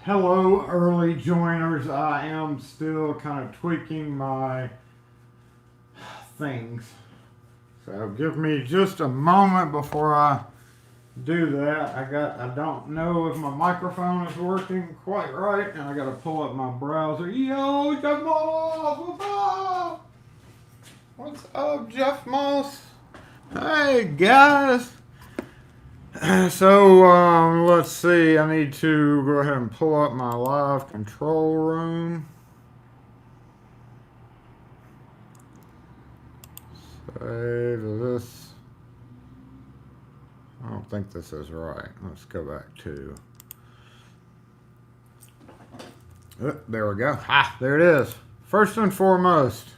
Hello, early joiners. I am still kind of tweaking my things. So give me just a moment before I do that. I don't know if my microphone is working quite right, and I got to pull up my browser. Yo, Jeff Moss, what's up? What's up, Jeff Moss? Hey, guys. So, let's see. I need to go ahead and pull up my live control room. Save this. I don't think this is right. Let's go back to. There we go. There it is. First and foremost.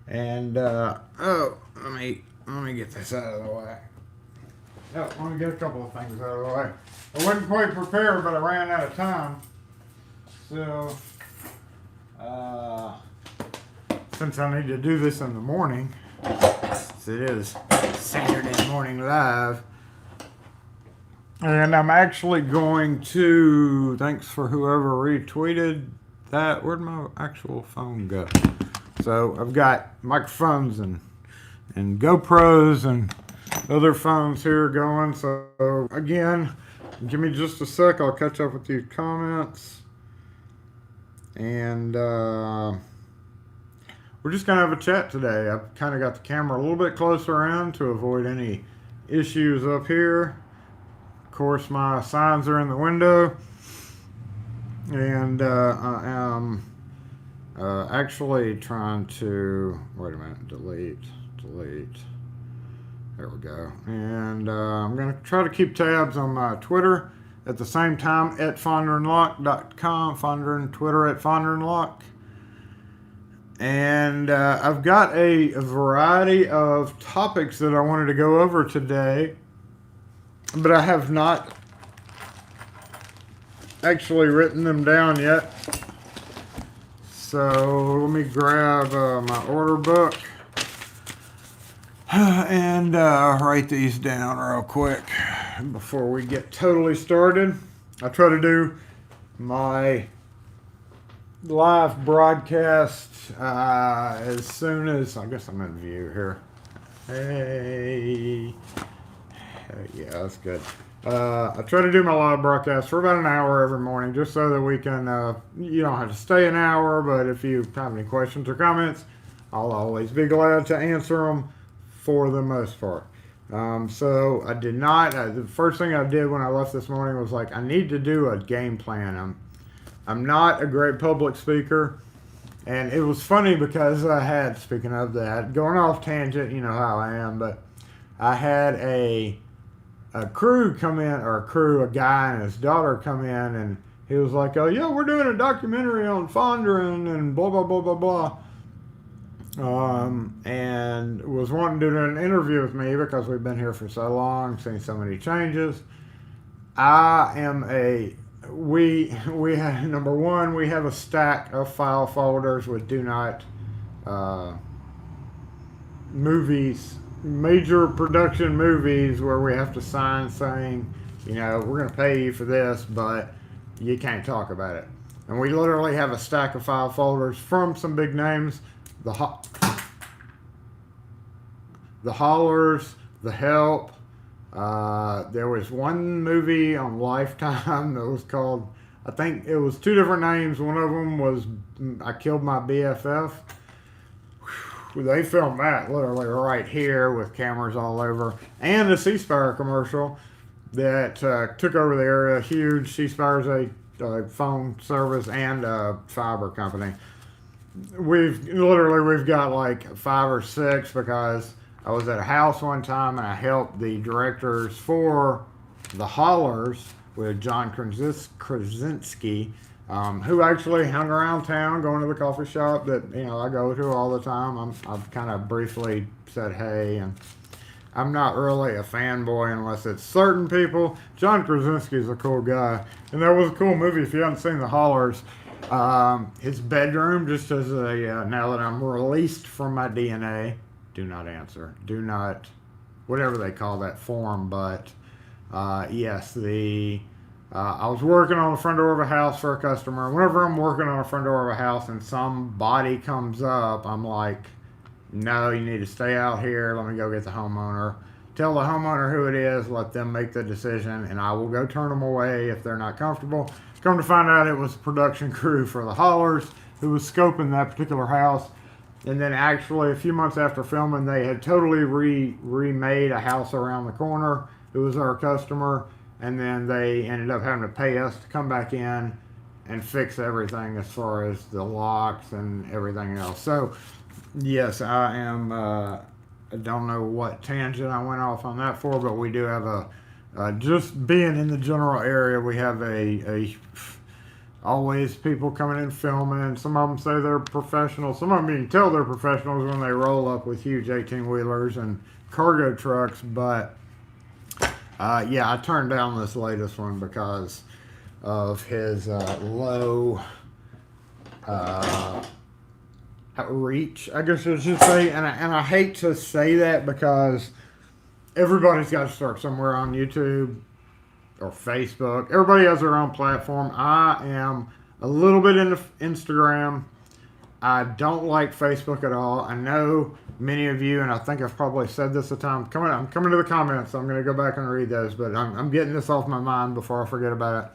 And let me get this out of the way. Let me get a couple of things out of the way. I wasn't quite prepared, but I ran out of time. So, since I need to do this in the morning, since it is Saturday Morning Live, and I'm actually going to, thanks for whoever retweeted that. Where'd my actual phone go? So I've got microphones and GoPros and other phones here going. So again, give me just a sec. I'll catch up with these comments. And we're just going to have a chat today. I've kind of got the camera a little bit closer in to avoid any issues up here. Of course, my signs are in the window. And I am actually trying to, wait a minute, delete. There we go. And I'm going to try to keep tabs on my Twitter at the same time at fonderandlock.com, Fonder and Twitter at fonderandlock. And I've got a variety of topics that I wanted to go over today, but I have not actually written them down yet. So let me grab my order book and write these down real quick before we get totally started. I try to do my live broadcast as soon as, I guess I'm in view here. Hey, yeah, that's good. I try to do my live broadcast for about an hour every morning, just so that we can, you don't have to stay an hour, but if you have any questions or comments, I'll always be glad to answer them for the most part. So I did not, the first thing I did when I left this morning was like, I need to do a game plan. I'm not a great public speaker, and it was funny because I had, speaking of that, going off tangent, you know how I am, but I had a crew come in, a guy and his daughter come in, and he was like, oh yeah, we're doing a documentary on Fondren and blah, blah, blah, blah, blah. And was wanting to do an interview with me because we've been here for so long, seen so many changes. We have, number one, we have a stack of file folders with do not, movies, major production movies where we have to sign saying, you know, we're going to pay you for this, but you can't talk about it. And we literally have a stack of file folders from some big names, the Hollers, The Help. There was one movie on Lifetime that was called, I think it was two different names. One of them was I Killed My BFF. They filmed that literally right here with cameras all over, and the C Spire commercial that took over the area. Huge. C Spire's a phone service and a fiber company. We've got like 5 or 6 because I was at a house one time and I helped the directors for The Hollers with John Krasinski. Who actually hung around town, going to the coffee shop that, you know, I go to all the time. I've kind of briefly said hey, and I'm not really a fanboy unless it's certain people. John Krasinski's a cool guy, and that was a cool movie. If you haven't seen The Hollers, his bedroom, just as a now that I'm released from my DNA, do not answer, do not, whatever they call that form, but Yes, I was working on the front door of a house for a customer. Whenever I'm working on the front door of a house and somebody comes up, I'm like, no, you need to stay out here. Let me go get the homeowner. Tell the homeowner who it is. Let them make the decision, and I will go turn them away if they're not comfortable. Come to find out, it was the production crew for the Hollers who was scoping that particular house. And then actually, a few months after filming, they had totally remade a house around the corner. It was our customer, and then they ended up having to pay us to come back in and fix everything as far as the locks and everything else. So, yes, I am. I don't know what tangent I went off on that for, but we do have just being in the general area, we have a always people coming in filming. Some of them say they're professionals. Some of them, you can tell they're professionals when they roll up with huge 18-wheelers and cargo trucks. But yeah, I turned down this latest one because of his low reach, I guess I should say. And I hate to say that because everybody's got to start somewhere on YouTube or Facebook. Everybody has their own platform. I am a little bit into Instagram. I don't like Facebook at all. I know many of you, and I think I've probably said this a time. I'm coming to the comments, so I'm going to go back and read those, but I'm getting this off my mind before I forget about it.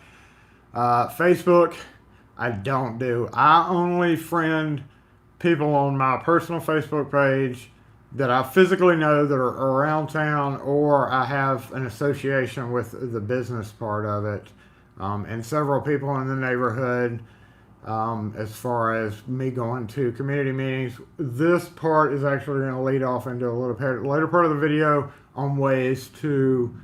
Facebook, I don't do. I only friend people on my personal Facebook page that I physically know that are around town, or I have an association with the business part of it, and several people in the neighborhood. As far as me going to community meetings, this part is actually going to lead off into a little later part of the video on ways to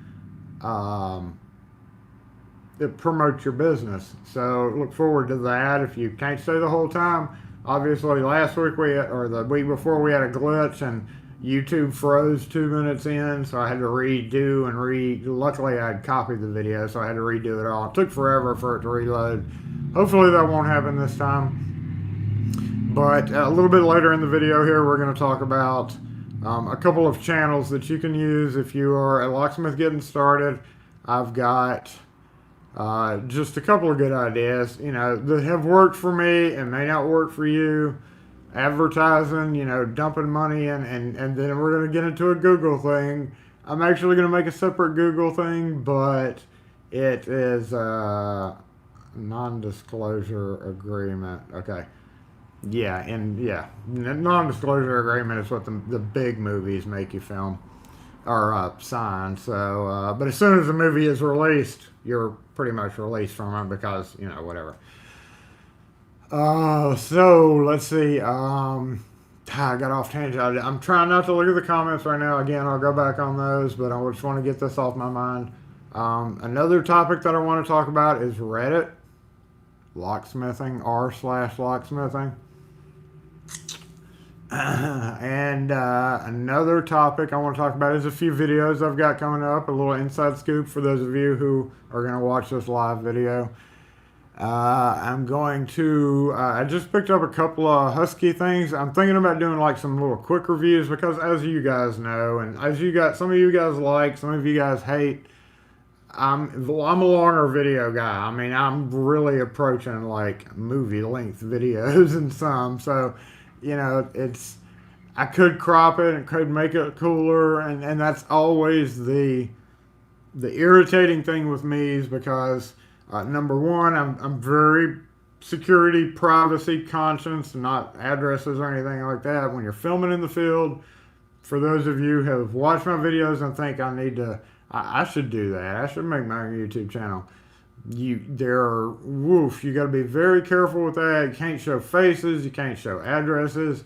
promote your business. So look forward to that. If you can't stay the whole time, obviously last week or the week before, we had a glitch and YouTube froze 2 minutes in, so I had to redo and luckily I had copied the video, so I had to redo it all. It took forever for it to reload. Hopefully that won't happen this time. But a little bit later in the video here, we're going to talk about a couple of channels that you can use if you are a locksmith getting started. I've got just a couple of good ideas, that have worked for me and may not work for you. Advertising, dumping money in, and then we're going to get into a Google thing. I'm actually going to make a separate Google thing, but it is a non-disclosure agreement. Okay. Yeah, non-disclosure agreement is what the big movies make you film or sign. So, but as soon as the movie is released, you're pretty much released from it because, whatever. So let's see. I got off tangent. I'm trying not to look at the comments right now. Again, I'll go back on those, but I just want to get this off my mind. Another topic that I want to talk about is Reddit, locksmithing, r/locksmithing. And another topic I want to talk about is a few videos I've got coming up, a little inside scoop for those of you who are going to watch this live video. I'm going to, I just picked up a couple of Husky things. I'm thinking about doing like some little quick reviews because as you guys know, and some of you guys like, some of you guys hate, I'm a longer video guy. I mean, I'm really approaching like movie length videos and some, so, I could crop it and could make it cooler. And that's always the irritating thing with me is because number one, I'm very security, privacy conscious, not addresses or anything like that. When you're filming in the field, for those of you who have watched my videos and think I should do that. I should make my own YouTube channel. You got to be very careful with that. You can't show faces. You can't show addresses.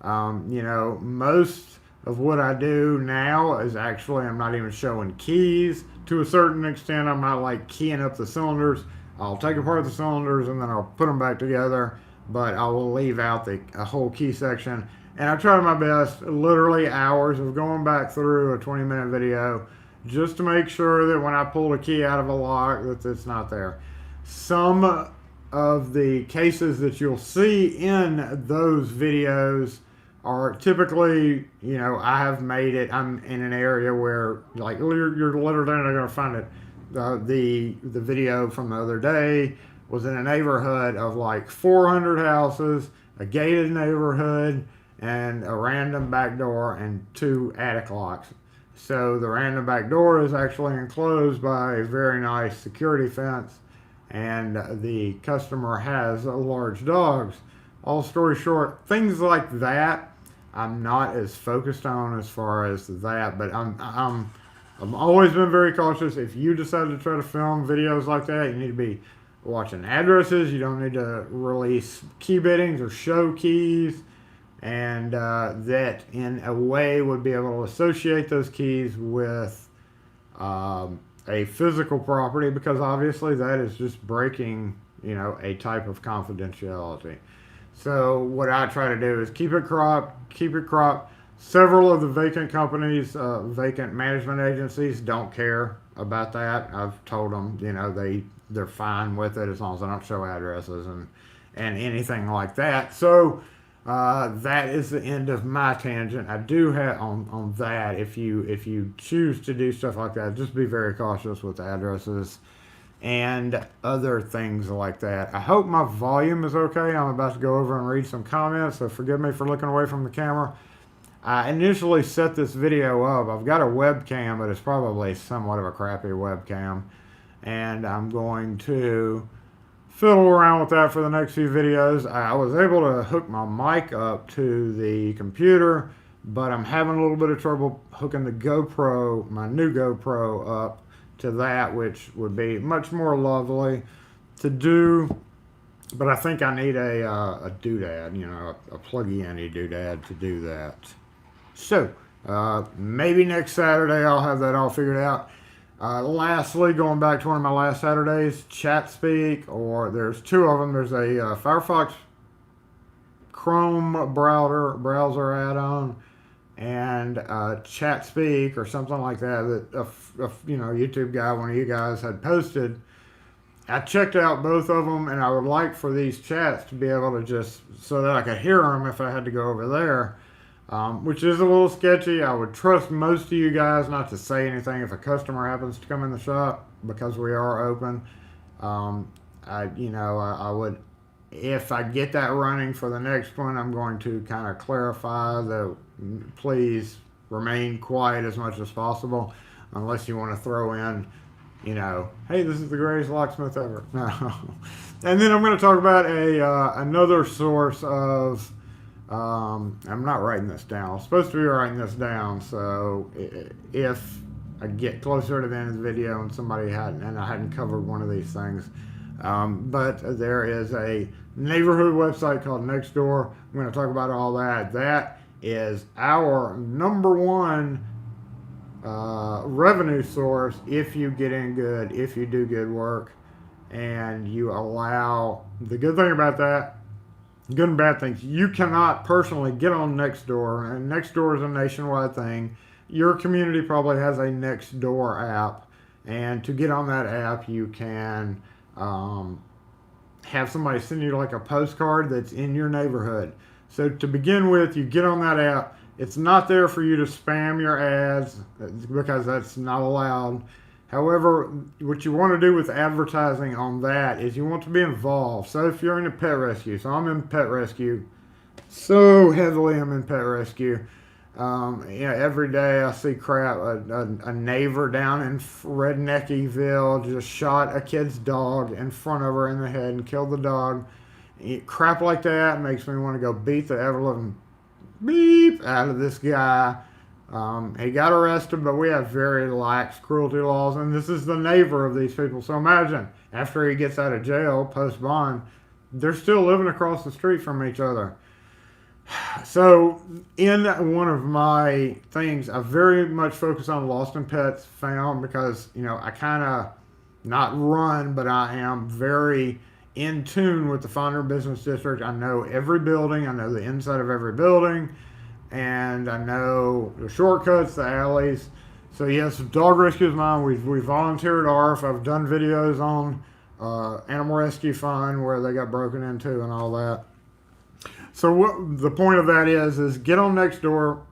Most of what I do now is actually, I'm not even showing keys. To a certain extent, I'm not like keying up the cylinders. I'll take apart the cylinders and then I'll put them back together, but I will leave out a whole key section. And I try my best, literally hours of going back through a 20-minute video just to make sure that when I pull a key out of a lock that it's not there. Some of the cases that you'll see in those videos are typically, I have made it. I'm in an area where, like, you're literally not going to find it. The video from the other day was in a neighborhood of like 400 houses, a gated neighborhood, and a random back door and 2 attic locks. So the random back door is actually enclosed by a very nice security fence, and the customer has large dogs. All story short, things like that I'm not as focused on as far as that, but I've always been very cautious. If you decide to try to film videos like that, you need to be watching addresses. You don't need to release key biddings or show keys, and that in a way would be able to associate those keys with a physical property, because obviously that is just breaking, a type of confidentiality. So what I try to do is keep it cropped. Several of the vacant companies, vacant management agencies don't care about that. I've told them, they're fine with it as long as I don't show addresses and anything like that. So that is the end of my tangent. I do have on that. If you choose to do stuff like that, just be very cautious with addresses and other things like that. I hope my volume is okay. I'm about to go over and read some comments, so forgive me for looking away from the camera. I initially set this video up. I've got a webcam, but it's probably somewhat of a crappy webcam, and I'm going to fiddle around with that for the next few videos. I was able to hook my mic up to the computer, but I'm having a little bit of trouble hooking the GoPro, my new GoPro, up to that, which would be much more lovely to do. But I think I need a doodad, a plug-in doodad to do that. So maybe next Saturday I'll have that all figured out. Lastly, going back to one of my last Saturdays, ChatSpeak, or there's 2 of them. There's a Firefox Chrome browser add-on, and ChatSpeak or something like that a YouTube guy, one of you guys, had posted. I checked out both of them, and I would like for these chats to be able to just, so that I could hear them if I had to go over there, which is a little sketchy. I would trust most of you guys not to say anything if a customer happens to come in the shop, because we are open. I would, if I get that running for the next one, I'm going to kind of clarify that please remain quiet as much as possible, unless you want to throw in, hey, this is the greatest locksmith ever. No. And then I'm going to talk about another source of, I'm not writing this down. I'm supposed to be writing this down, so if I get closer to the end of the video and I hadn't covered one of these things, but there is a neighborhood website called Nextdoor. I'm going to talk about all that. That is our number one revenue source if you get in good, if you do good work, and you allow. The good thing about that, good and bad things, you cannot personally get on Nextdoor, and Nextdoor is a nationwide thing. Your community probably has a Nextdoor app, and to get on that app, you can have somebody send you like a postcard that's in your neighborhood. So to begin with, you get on that app. It's not there for you to spam your ads, because that's not allowed. However, what you want to do with advertising on that is you want to be involved. So if you're into pet rescue, so I'm in pet rescue, so heavily I'm in pet rescue. Every day I see crap. A neighbor down in Redneckyville just shot a kid's dog in front of her in the head and killed the dog. Crap like that makes me want to go beat the ever-living beep out of this guy. He got arrested, but we have very lax cruelty laws, and this is the neighbor of these people. So imagine, after he gets out of jail, post-bond, they're still living across the street from each other. So in one of my things, I very much focus on Lost and Pets Found, because, I kind of not run, but I am very in tune with the Fonder Business District. I know every building. I know the inside of every building. And I know the shortcuts, the alleys. So yes, dog rescue is mine. We volunteered ARF. I've done videos on Animal Rescue Fund where they got broken into and all that. So what the point of that is get on Nextdoor,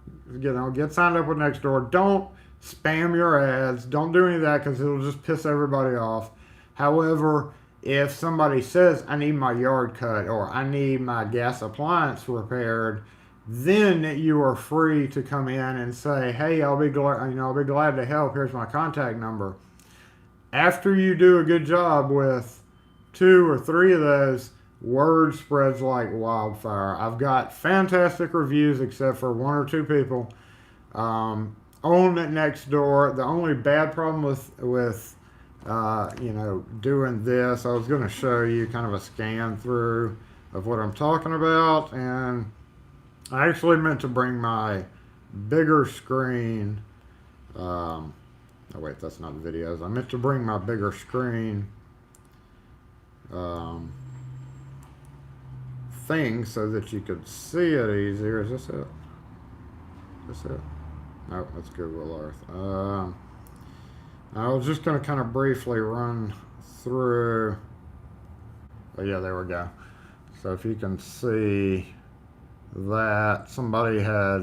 get signed up with Nextdoor. Don't spam your ads. Don't do any of that because it'll just piss everybody off. However, if somebody says I need my yard cut or I need my gas appliance repaired, then you are free to come in and say, "Hey, I'll be glad to help. Here's my contact number." After you do a good job with 2 or 3 of those, word spreads like wildfire. I've got fantastic reviews, except for 1 or 2 people on it next door. The only bad problem with doing this, I was going to show you kind of a scan through of what I'm talking about, and I actually meant to bring my bigger screen. Oh wait, that's not videos. I meant to bring my bigger screen thing so that you could see it easier. Is this it? Is this it? No, that's Google Earth. I was just going to kind of briefly run through. Oh yeah, there we go. So if you can see that somebody had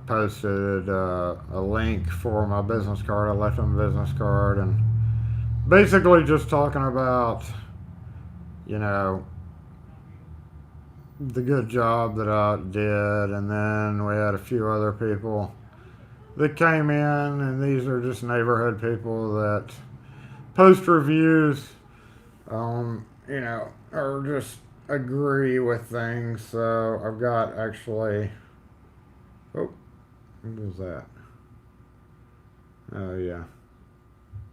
posted a link for my business card. I left them a business card and basically just talking about, the good job that I did. And then we had a few other people that came in, and these are just neighborhood people that post reviews, or just agree with things. So I've got actually, what was that? Oh yeah.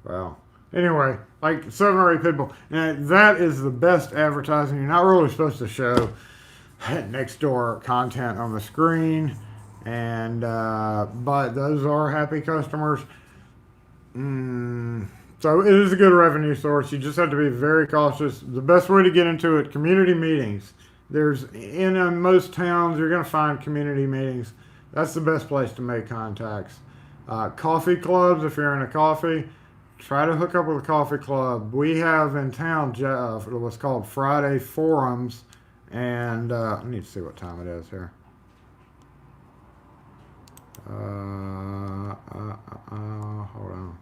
Well, anyway, like 7 or 8 people. And that is the best advertising. You're not really supposed to show next door content on the screen, and but those are happy customers. So it is a good revenue source. You just have to be very cautious. The best way to get into it, community meetings. There's in most towns you're going to find community meetings. That's the best place to make contacts. Coffee clubs, if you're in a coffee, try to hook up with a coffee club. We have in town what's called Friday forums, and I need to see what time it is here. Hold on.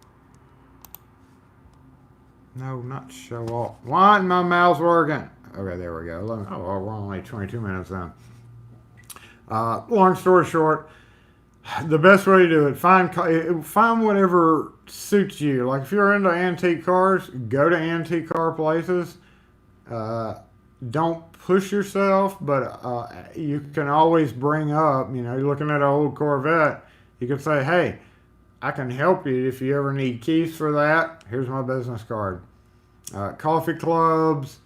No, not show all. Why isn't my mouse working? Okay, there we go. We're only 22 minutes in. Long story short, the best way to do it, find whatever suits you. Like if you're into antique cars, go to antique car places. Don't push yourself, but you can always bring up, you're looking at an old Corvette, you can say, hey, I can help you if you ever need keys for that. Here's my business card. Coffee clubs,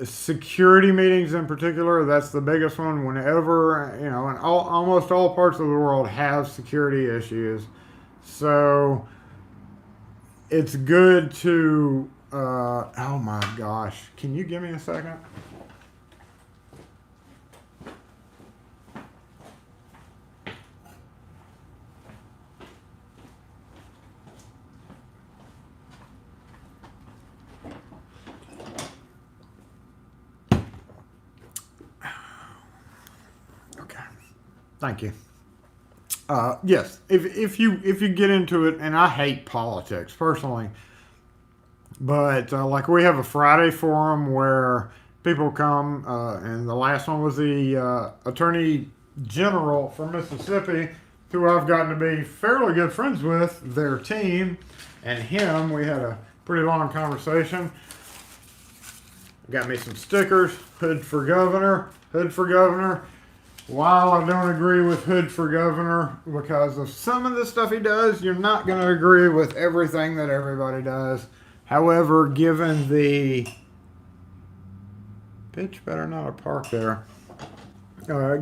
security meetings in particular, that's the biggest one. Whenever, and almost all parts of the world have security issues. So it's good to, oh my gosh, can you give me a second? Thank you. Yes, if you get into it, and I hate politics personally, but like we have a Friday forum where people come, and the last one was the Attorney General from Mississippi, who I've gotten to be fairly good friends with, their team, and him. We had a pretty long conversation. Got me some stickers, Hood for Governor, Hood for Governor. While I don't agree with Hood for Governor because of some of the stuff he does, you're not going to agree with everything that everybody does. However, given the bitch better not have parked there.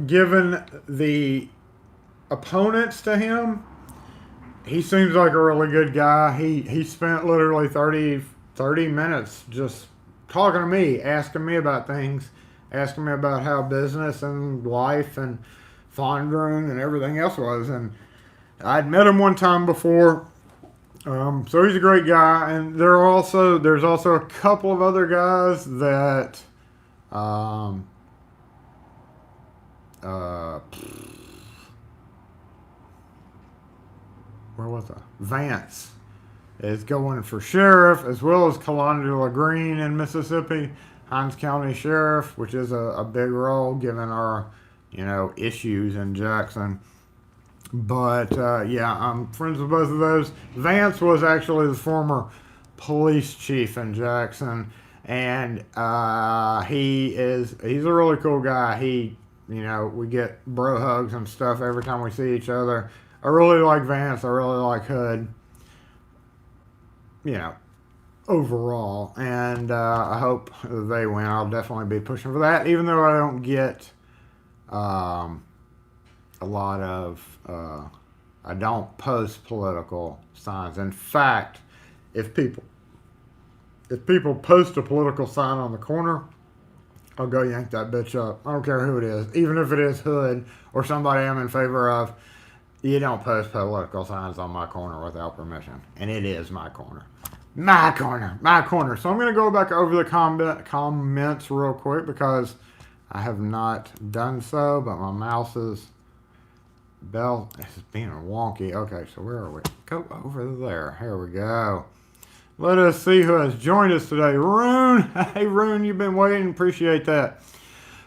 Given the opponents to him, he seems like a really good guy. He spent literally 30 minutes just talking to me, asking me about things. Asking me about how business and life and Fondren and everything else was. And I'd met him one time before. So he's a great guy. And there's also a couple of other guys that Um, uh, where was I? Vance is going for sheriff, as well as Calandra Green in Mississippi, Hinds County Sheriff, which is a big role given our, issues in Jackson. But yeah, I'm friends with both of those. Vance was actually the former police chief in Jackson, and he's a really cool guy. We get bro hugs and stuff every time we see each other. I really like Vance. I really like Hood. You know, overall, and I hope they win. I'll definitely be pushing for that, even though I don't get um, a lot of. I don't post political signs. In fact, if people post a political sign on the corner, I'll go yank that bitch up. I don't care who it is, even if it is Hood or somebody I'm in favor of. You don't post political signs on my corner without permission, and it is my corner. My corner, my corner. So I'm going to go back over the comments real quick because I have not done so, but my mouse's bell is being wonky. Okay, so where are we? Go over there. Here we go. Let us see who has joined us today. Rune. Hey, Rune, you've been waiting. Appreciate that.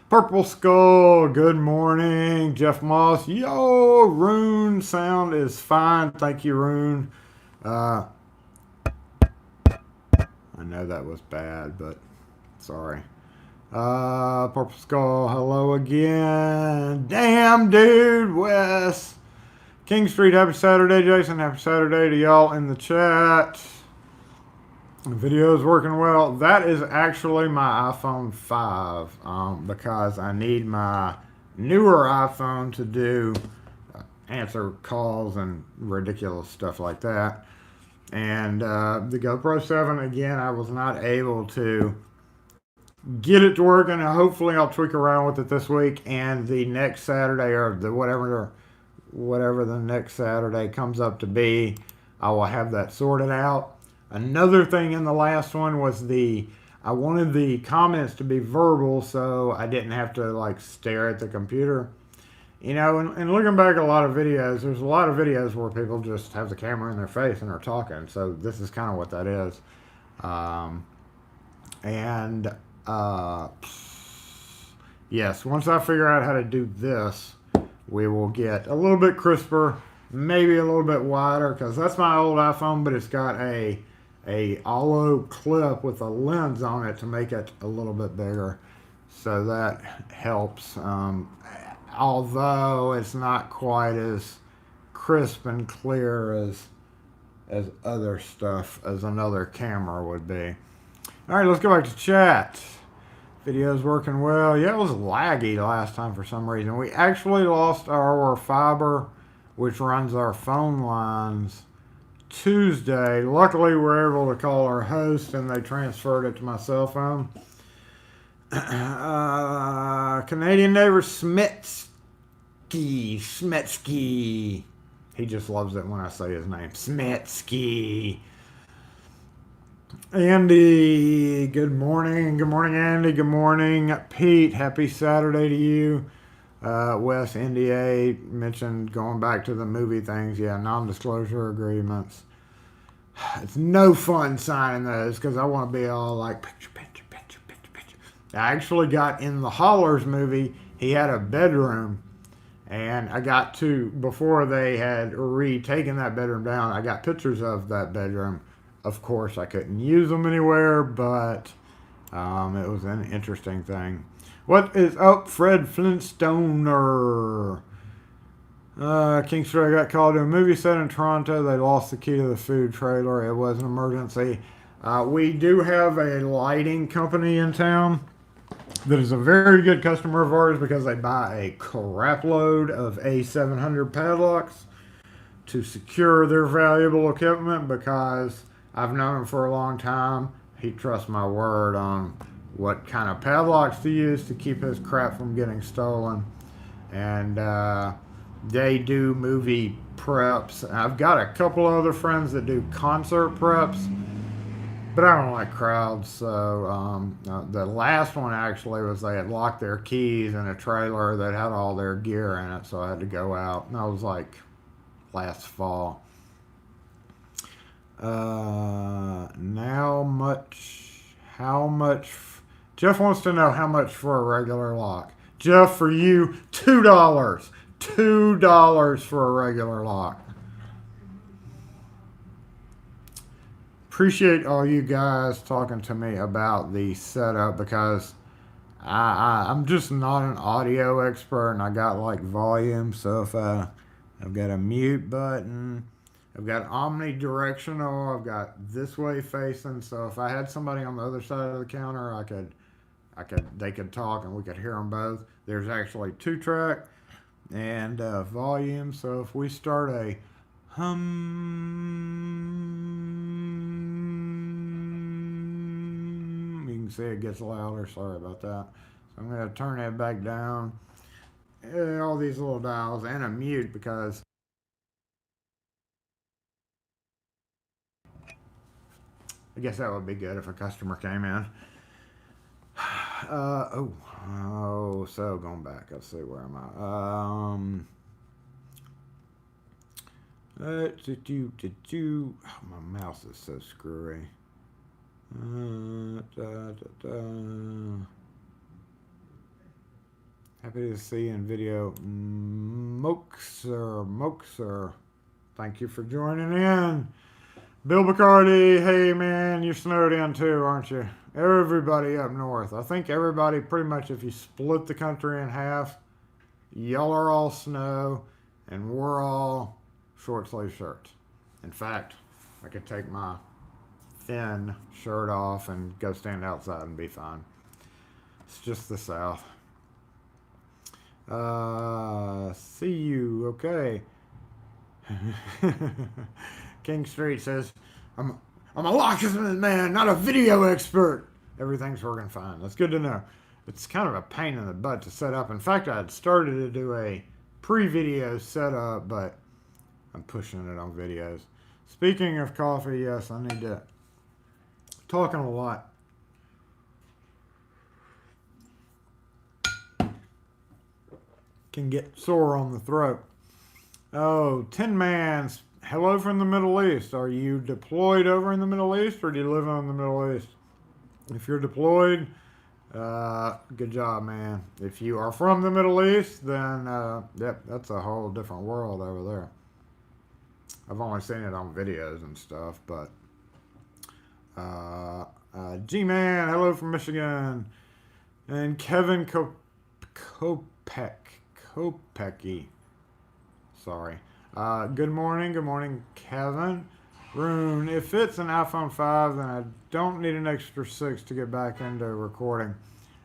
Purple Skull, good morning. Jeff Moss, yo, Rune, sound is fine. Thank you, Rune. I know that was bad, but sorry. Purple Skull, hello again. Damn, dude, Wes. King Street, happy Saturday, Jason. Happy Saturday to y'all in the chat. The video is working well. That is actually my iPhone 5 because I need my newer iPhone to do answer calls and ridiculous stuff like that. And the GoPro 7, again, I was not able to get it to work, and hopefully I'll tweak around with it this week. And the next Saturday, or whatever the next Saturday comes up to be, I will have that sorted out. Another thing in the last one was I wanted the comments to be verbal so I didn't have to stare at the computer. And looking back at a lot of videos, there's a lot of videos where people just have the camera in their face and are talking. So this is kind of what that is. Yes, once I figure out how to do this, we will get a little bit crisper, maybe a little bit wider, because that's my old iPhone, but it's got a hollow clip with a lens on it to make it a little bit bigger, so that helps. Although it's not quite as crisp and clear as other stuff, as another camera would be. All right, let's go back to chat. Video's working well. Yeah, it was laggy last time for some reason. We actually lost our fiber, which runs our phone lines, Tuesday. Luckily, we were able to call our host, and they transferred it to my cell phone. Canadian neighbor Smetsky. He just loves it when I say his name. Smetsky. Andy, good morning. Good morning, Andy. Good morning, Pete. Happy Saturday to you. Wes, NDA mentioned going back to the movie things. Yeah, non-disclosure agreements. It's no fun signing those because I want to be all like picture. I actually got in the Hollers movie. He had a bedroom, and I got to, before they had retaken that bedroom down, I got pictures of that bedroom. Of course, I couldn't use them anywhere, but it was an interesting thing. What is up, Fred Flintstoner? King Street, I got called to a movie set in Toronto. They lost the key to the food trailer. It was an emergency. We do have a lighting company in town that is a very good customer of ours because they buy a crap load of A700 padlocks to secure their valuable equipment, because I've known him for a long time. He trusts my word on what kind of padlocks to use to keep his crap from getting stolen. And they do movie preps. I've got a couple other friends that do concert preps. But I don't like crowds, so the last one actually was they had locked their keys in a trailer that had all their gear in it, so I had to go out. And that was like last fall. Now how much? Jeff wants to know how much for a regular lock. Jeff, for you, $2. $2 for a regular lock. Appreciate all you guys talking to me about the setup because I'm just not an audio expert and I got like volume. So if I've got a mute button, I've got omnidirectional, I've got this way facing. So if I had somebody on the other side of the counter, they could talk and we could hear them both. There's actually 2-track and volume. So if we start a hum, you can see it gets louder. Sorry about that. So I'm going to turn that back down. All these little dials and a mute because I guess that would be good if a customer came in. So going back, let's see where am I? Oh, my mouse is so screwy. Happy to see you in video. Moxer. Thank you for joining in. Bill Bacardi, hey man, you're snowed in too, aren't you? Everybody up north. I think everybody pretty much, if you split the country in half, y'all are all snow and we're all short sleeve shirts. In fact, I could take my thin shirt off and go stand outside and be fine. It's just the South. See you. Okay. King Street says, I'm a locksmith man, not a video expert. Everything's working fine. That's good to know. It's kind of a pain in the butt to set up. In fact, I had started to do a pre-video setup, but I'm pushing it on videos. Speaking of coffee, yes, I need to. Talking a lot. Can get sore on the throat. Oh, Tin Man's. Hello from the Middle East. Are you deployed over in the Middle East or do you live in the Middle East? If you're deployed, good job, man. If you are from the Middle East, then, yep, that's a whole different world over there. I've only seen it on videos and stuff, but, G-Man, hello from Michigan. And Kevin Kopecky. Sorry. Good morning, Kevin. Rune, if it's an iPhone 5, then I don't need an extra 6 to get back into recording.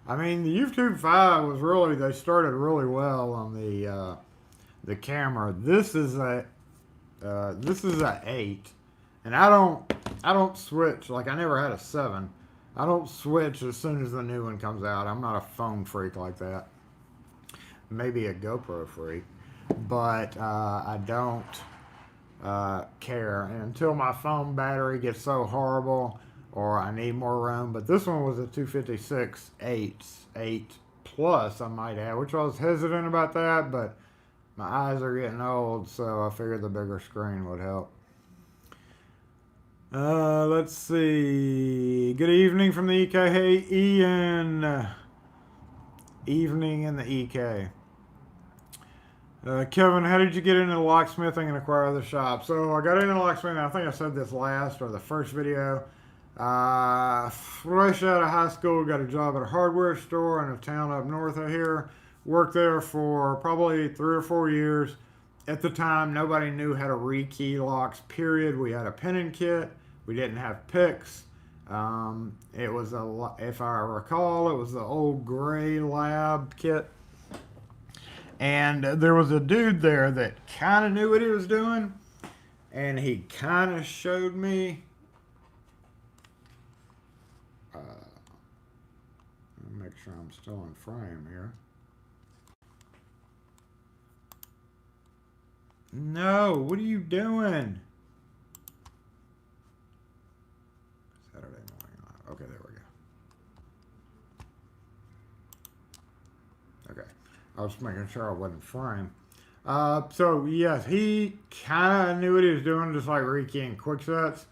I mean, the YouTube 5 was really, they started really well on the camera. This is a 8, and I don't switch. Like I never had a 7. I don't switch as soon as the new one comes out. I'm not a phone freak like that. Maybe a GoPro freak. But I don't care until my phone battery gets so horrible or I need more room. But this one was a 256 8 plus, I might add, which I was hesitant about that, but my eyes are getting old, so I figured the bigger screen would help. Let's see. Good evening from the EK. Hey, Ian. Evening in the EK. Kevin, how did you get into locksmithing and acquire the shop? So I got into locksmithing, I think I said this last or the first video. Fresh out of high school, got a job at a hardware store in a town up north of here. Worked there for probably 3 or 4 years. At the time, nobody knew how to rekey locks, period. We had a pinning kit. We didn't have picks. It was, if I recall, it was the old gray lab kit. And there was a dude there that kind of knew what he was doing. And he kind of showed me. Make sure I'm still in frame here. No, what are you doing? Saturday I was making sure I wasn't frying. So yes, he kind of knew what he was doing, just like Ricky and Quicksets.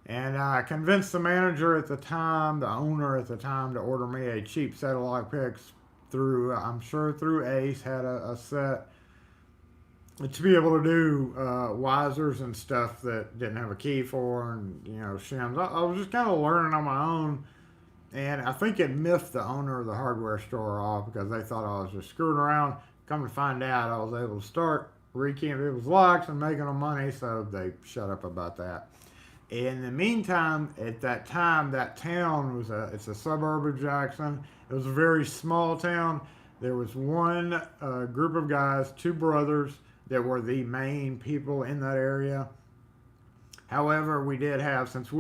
And I convinced the manager at the time, the owner at the time, to order me a cheap set of lockpicks through, I'm sure through Ace, had a set to be able to do wisers and stuff that didn't have a key for, and shims. I was just kind of learning on my own, and I think it miffed the owner of the hardware store off because they thought I was just screwing around. Come to find out, I was able to start rekeying people's locks and making them money, so they shut up about that. In the meantime, at that time, that town was it's a suburb of Jackson. It was a very small town. There was one group of guys, two brothers, that were the main people in that area. However, we did have, this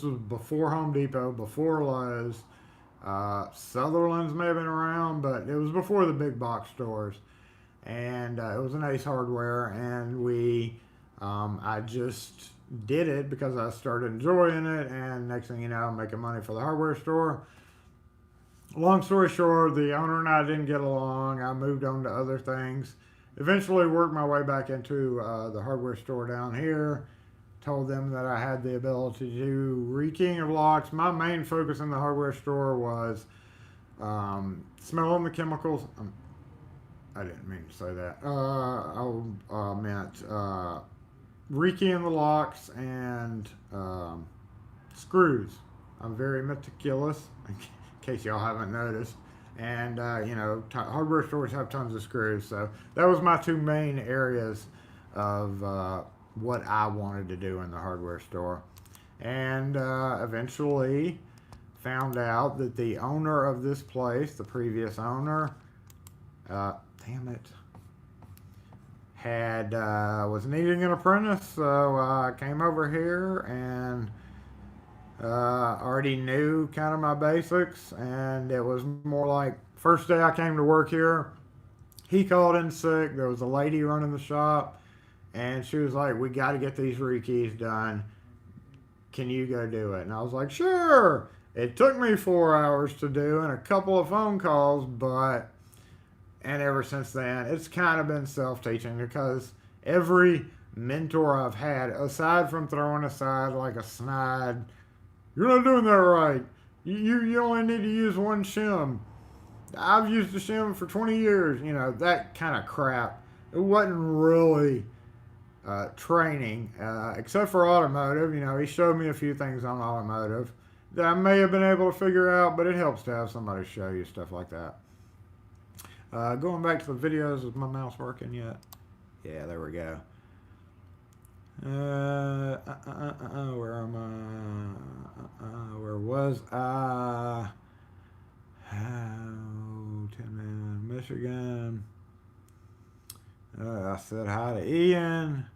was before Home Depot, before Lowe's, Sutherland's may have been around, but it was before the big box stores. And it was an Ace Hardware, and I just did it because I started enjoying it, and next thing you know, I'm making money for the hardware store. Long story short, the owner and I didn't get along. I moved on to other things. Eventually worked my way back into the hardware store down here. Told them that I had the ability to do rekeying of locks. My main focus in the hardware store was smelling the chemicals. I didn't mean to say that. I meant rekeying the locks and screws. I'm very meticulous, in case y'all haven't noticed. And, hardware stores have tons of screws. So that was my two main areas of what I wanted to do in the hardware store. And eventually found out that the owner of this place, the previous owner, was needing an apprentice. So I came over here and already knew kind of my basics, and it was more like first day I came to work here, he called in sick. There was a lady running the shop, and she was like, "We got to get these rekeys done. Can you go do it?" And I was like, "Sure." It took me 4 hours to do and a couple of phone calls, and ever since then, it's kind of been self-teaching because every mentor I've had, aside from throwing aside like a snide, "You're not doing that right. You only need to use one shim. I've used a shim for 20 years." That kind of crap. It wasn't really training, except for automotive. He showed me a few things on automotive that I may have been able to figure out, but it helps to have somebody show you stuff like that. Going back to the videos, is my mouse working yet? Yeah, there we go. Where am I? Where was I? 10 Michigan. I said hi to Ian.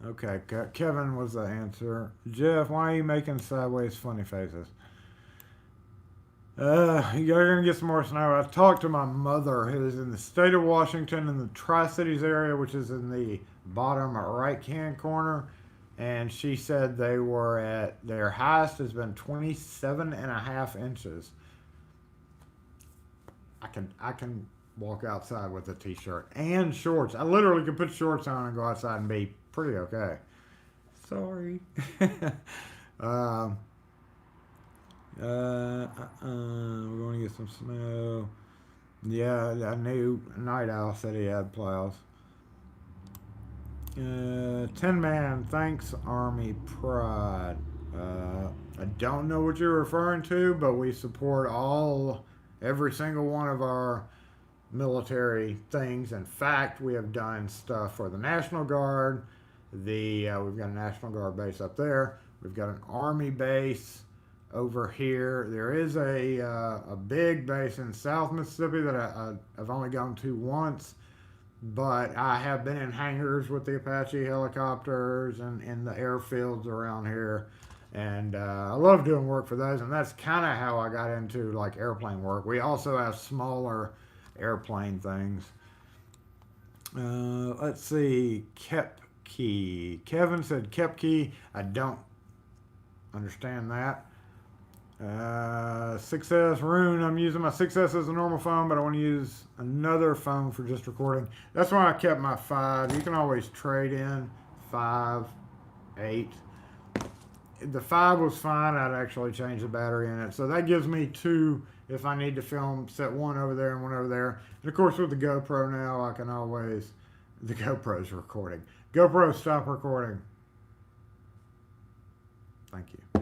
Okay, Kevin was the answer. Jeff, why are you making sideways funny faces? You're gonna get some more snow. I talked to my mother, who is in the state of Washington, in the Tri-Cities area, which is in the bottom right-hand corner, and she said they were at their highest has been 27.5 inches. I can walk outside with a t-shirt and shorts. I literally could put shorts on and go outside and be pretty okay. Sorry. We're going to get some snow. Yeah, I knew Night Owl said he had plows. 10 Man, thanks Army Pride. I don't know what you're referring to, but we support every single one of our military things. In fact, we have done stuff for the National Guard. We've got a National Guard base up there. We've got an Army base over here. There is a big base in South Mississippi that I've only gone to once, but I have been in hangars with the Apache helicopters and in the airfields around here, and I love doing work for those, and that's kind of how I got into like airplane work. We also have smaller airplane things. Let's see, Kepkey. Kevin said Kepkey. I don't understand that. 6S Rune. I'm using my 6S as a normal phone, but I want to use another phone for just recording. That's why I kept my 5. You can always trade in 5, 8. The 5 was fine. I'd actually change the battery in it. So that gives me 2 if I need to film, set one over there and one over there. And of course with the GoPro now, I can always, the GoPro's recording. GoPro, stop recording. Thank you.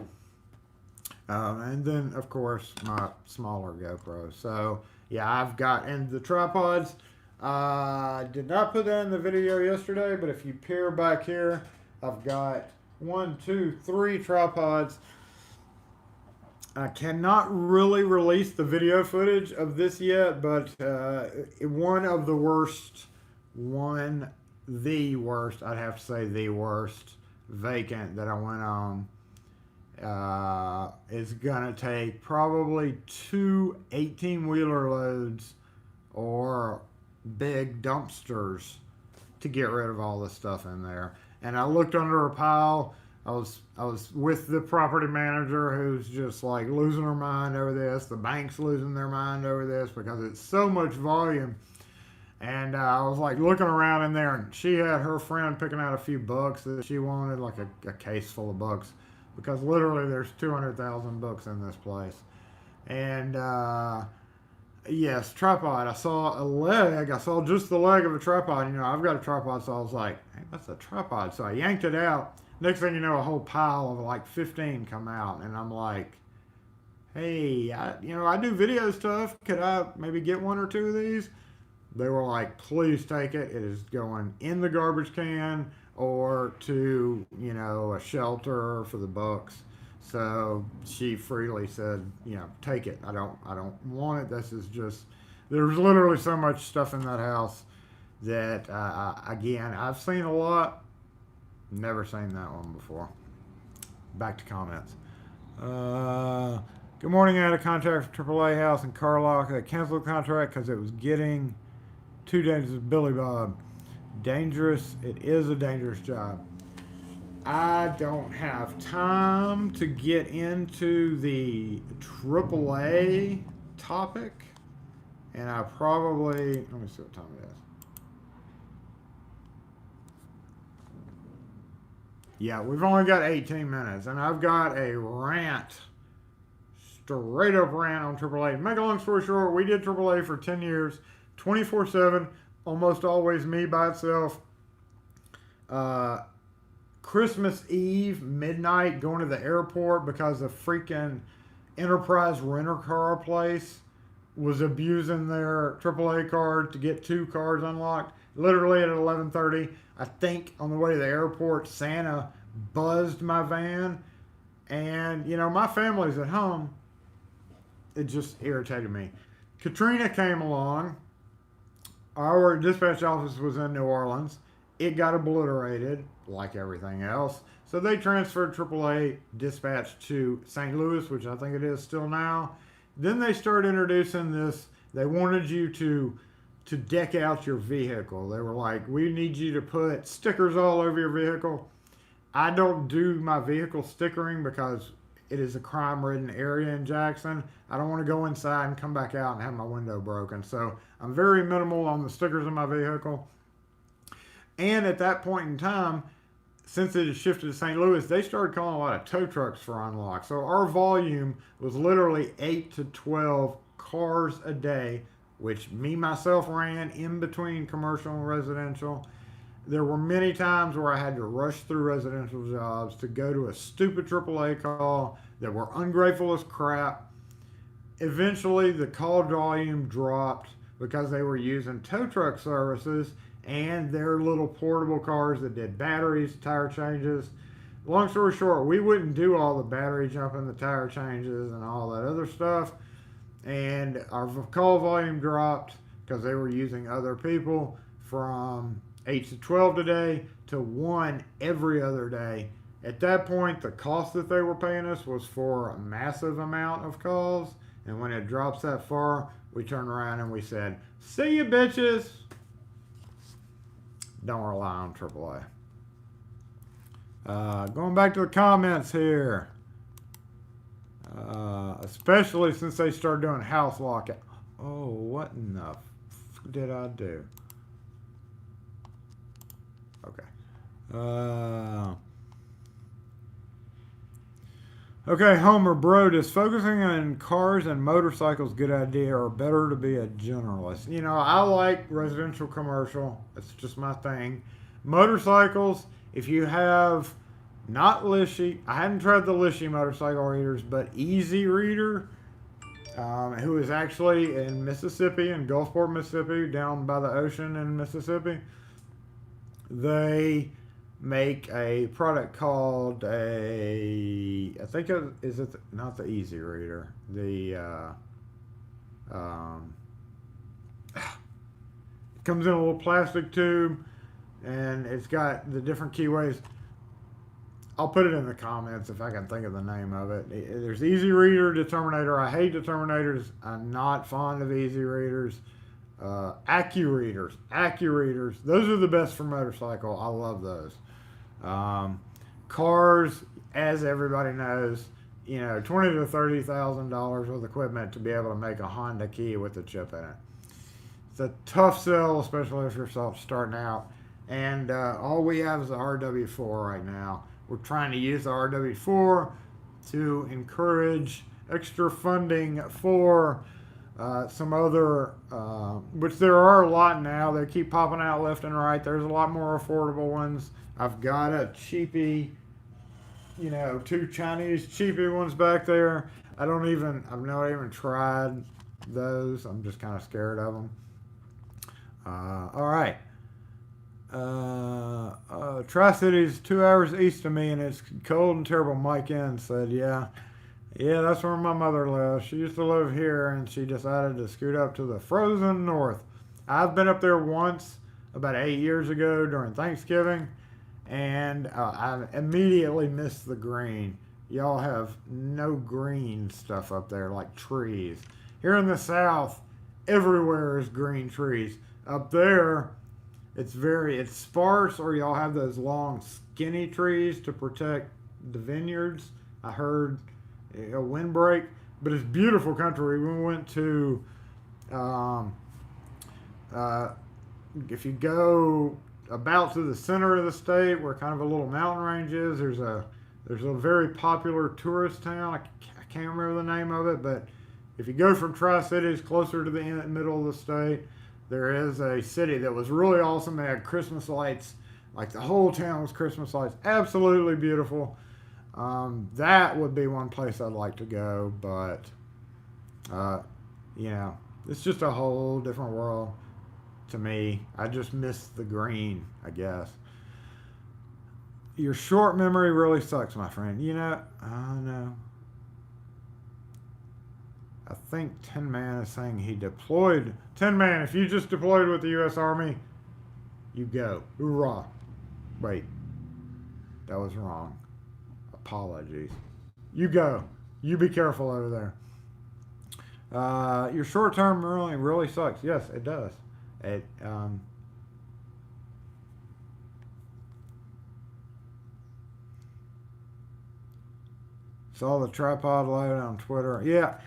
And then of course my smaller GoPro. So yeah, I've got, and the tripods, I did not put that in the video yesterday, but if you peer back here, I've got 1, 2, 3 tripods. I cannot really release the video footage of this yet, but one of the worst, the worst, I'd have to say the worst vacant that I went on is gonna take probably 2 18-wheeler loads or big dumpsters to get rid of all the stuff in there. And I looked under a pile. I was with the property manager who's just like losing her mind over this. The bank's losing their mind over this because it's so much volume. And I was like looking around in there, and she had her friend picking out a few books that she wanted, like a case full of books, because literally there's 200,000 books in this place. And yes, tripod. I saw a leg. I saw just the leg of a tripod. You know, I've got a tripod, so I was like, hey, that's a tripod. So I yanked it out. Next thing you know, a whole pile of like 15 come out. And I'm like, hey, I do video stuff. Could I maybe get 1 or 2 of these? They were like, please take it. It is going in the garbage can or to, a shelter for the books. So she freely said, take it. I don't want it. This is just, there's literally so much stuff in that house that, again, I've seen a lot. Never seen that one before. Back to comments. Good morning. I had a contract for AAA House in Carlock. I canceled the contract because it was getting too dangerous. Billy Bob. Dangerous. It is a dangerous job. I don't have time to get into the AAA topic, and I probably, let me see what time it is. Yeah, we've only got 18 minutes, and I've got a rant, straight up rant on AAA. Make a long story short, we did AAA for 10 years, 24/7, almost always me by itself. Christmas Eve, midnight, going to the airport because the freaking Enterprise rent-a-car place was abusing their AAA card to get 2 cars unlocked. Literally at 11:30, I think on the way to the airport, Santa buzzed my van. And, my family's at home. It just irritated me. Katrina came along. Our dispatch office was in New Orleans. It got obliterated, like everything else. So they transferred AAA dispatch to St. Louis, which I think it is still now. Then they started introducing this. They wanted you to deck out your vehicle. They were like, we need you to put stickers all over your vehicle. I don't do my vehicle stickering because it is a crime-ridden area in Jackson. I don't want to go inside and come back out and have my window broken. So I'm very minimal on the stickers in my vehicle. And at that point in time, since it had shifted to St. Louis, they started calling a lot of tow trucks for unlock. So our volume was literally 8 to 12 cars a day, which myself ran in between commercial and residential. There were many times where I had to rush through residential jobs to go to a stupid AAA call that were ungrateful as crap. Eventually, the call volume dropped because they were using tow truck services and their little portable cars that did batteries, tire changes. Long story short, we wouldn't do all the battery jumping, the tire changes, and all that other stuff. And our call volume dropped because they were using other people from 8 to 12 today to 1 every other day. At that point, the cost that they were paying us was for a massive amount of calls. And when it drops that far, we turned around and we said, see you bitches. Don't rely on AAA. Going back to the comments here. especially since they started doing house lockout. Oh, what in the did I do? Okay. Okay, Homer, bro, does focusing on cars and motorcycles good idea or better to be a generalist? You know, I like residential commercial. It's just my thing. Motorcycles, if you have not Lishy, I hadn't tried the Lishy motorcycle readers, but Easy Reader, who is actually in Mississippi, in Gulfport, Mississippi, down by the ocean in Mississippi. They make a product called I think is it not the Easy Reader, it comes in a little plastic tube, and it's got the different keyways. I'll put it in the comments if I can think of the name of it. There's Easy Reader, Determinator. I hate Determinators. I'm not fond of Easy Readers. AccuReaders. Those are the best for motorcycle. I love those. Cars, as everybody knows, you know, $20,000 to $30,000 with equipment to be able to make a Honda Key with a chip in it. It's a tough sell, especially if you're starting out. And all we have is the RW4 right now. We're trying to use the RW4 to encourage extra funding for some other, which there are a lot now. They keep popping out left and right. There's a lot more affordable ones. I've got a cheapie, you know, 2 Chinese cheapie ones back there. I've not even tried those. I'm just kind of scared of them. All right. Tri-Cities 2 hours east of me, and it's cold and terrible. Mike N said, yeah, that's where my mother lives. She used to live here, and she decided to scoot up to the frozen north. I've been up there once about 8 years ago during Thanksgiving, and I immediately missed the green. Y'all have no green stuff up there like trees. Here in the South, everywhere is green trees. Up there, it's sparse, or y'all have those long skinny trees to protect the vineyards. I heard a windbreak, but it's beautiful country. We went to, if you go about to the center of the state, where kind of a little mountain range is, there's a very popular tourist town. I can't remember the name of it, but if you go from Tri-Cities closer to the middle of the state, there is a city that was really awesome. They had Christmas lights, like the whole town was Christmas lights. Absolutely beautiful. That would be one place I'd like to go, but you know, it's just a whole different world to me. I just miss the green, I guess. Your short memory really sucks, my friend. You know, I know. I think Tin Man is saying he deployed. Tin Man, if you just deployed with the U.S. Army, you go. Hoorah. Wait. That was wrong. Apologies. You go. You be careful over there. Your short-term memory really sucks. Yes, it does. It, saw the tripod load on Twitter. Yeah.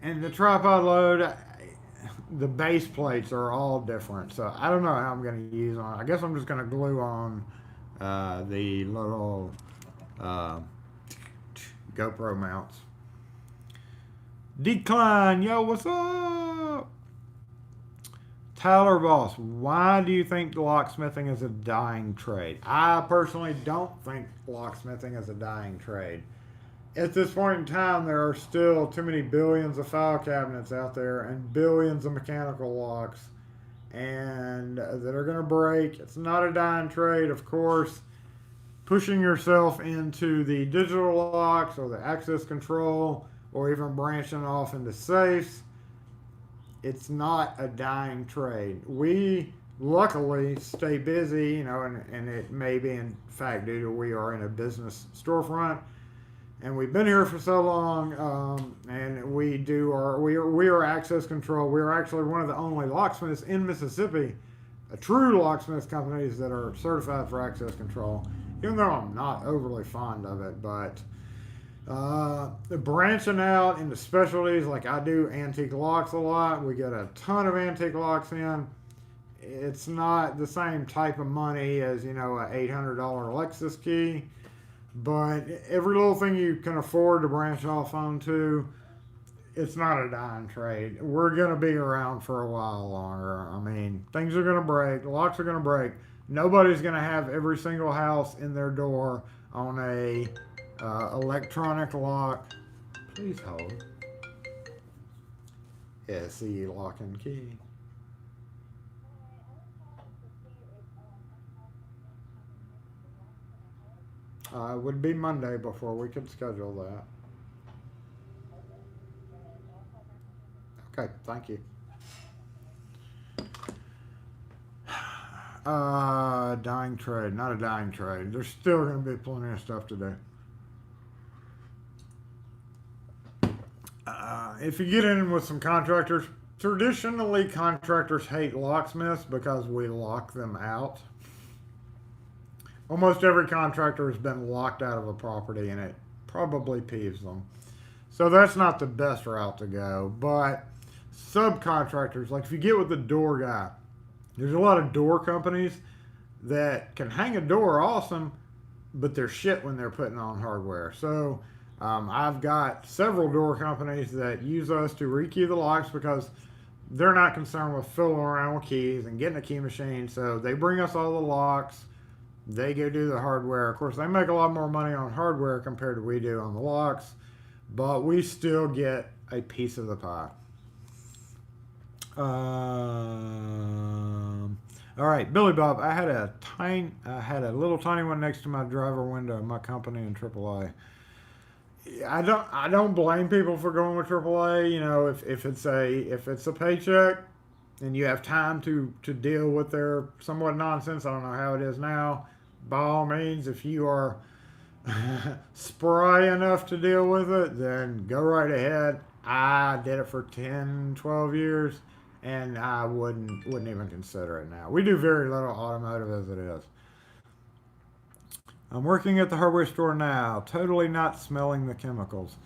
And the tripod load, the base plates are all different. So I don't know how I'm going to use on. I guess I'm just going to glue on the little GoPro mounts. Decline, yo, what's up? Tyler Boss, why do you think locksmithing is a dying trade? I personally don't think locksmithing is a dying trade. At this point in time, there are still too many billions of file cabinets out there and billions of mechanical locks and that are going to break. It's not a dying trade, of course. Pushing yourself into the digital locks or the access control or even branching off into safes, it's not a dying trade. We luckily stay busy, you know, and it may be in fact due to we are in a business storefront. And we've been here for so long, and we are access control. We are actually one of the only locksmiths in Mississippi, a true locksmith companies that are certified for access control. Even though I'm not overly fond of it, but Branching out into specialties, like I do antique locks a lot. We get a ton of antique locks in. It's not the same type of money as, a $800 Lexus key, but every little thing you can afford to branch off onto, it's not a dying trade. We're going to be around for a while longer. I mean, things are going to break, locks are going to break. Nobody's going to have every single house in their door on a electronic lock. Please hold. SE lock and key. It would be Monday before we could schedule that. Okay, thank you. Dying trade, not a dying trade. There's still going to be plenty of stuff to do. If you get in with some contractors, traditionally contractors hate locksmiths because we lock them out. Almost every contractor has been locked out of a property and it probably peeves them. So that's not the best route to go. But subcontractors, like if you get with the door guy, there's a lot of door companies that can hang a door awesome, but they're shit when they're putting on hardware. So I've got several door companies that use us to rekey the locks because they're not concerned with fiddling around with keys and getting a key machine. So they bring us all the locks. They go do the hardware. Of course, they make a lot more money on hardware compared to we do on the locks, but we still get a piece of the pie. All right, Billy Bob. I had a little tiny one next to my driver window in my company in AAA. I don't blame people for going with AAA. If it's a paycheck and you have time to deal with their somewhat nonsense. I don't know how it is now. By all means, if you are spry enough to deal with it, then go right ahead. I did it for 10, 12 years, and I wouldn't even consider it now. We do very little automotive as it is. I'm working at the hardware store now, totally not smelling the chemicals.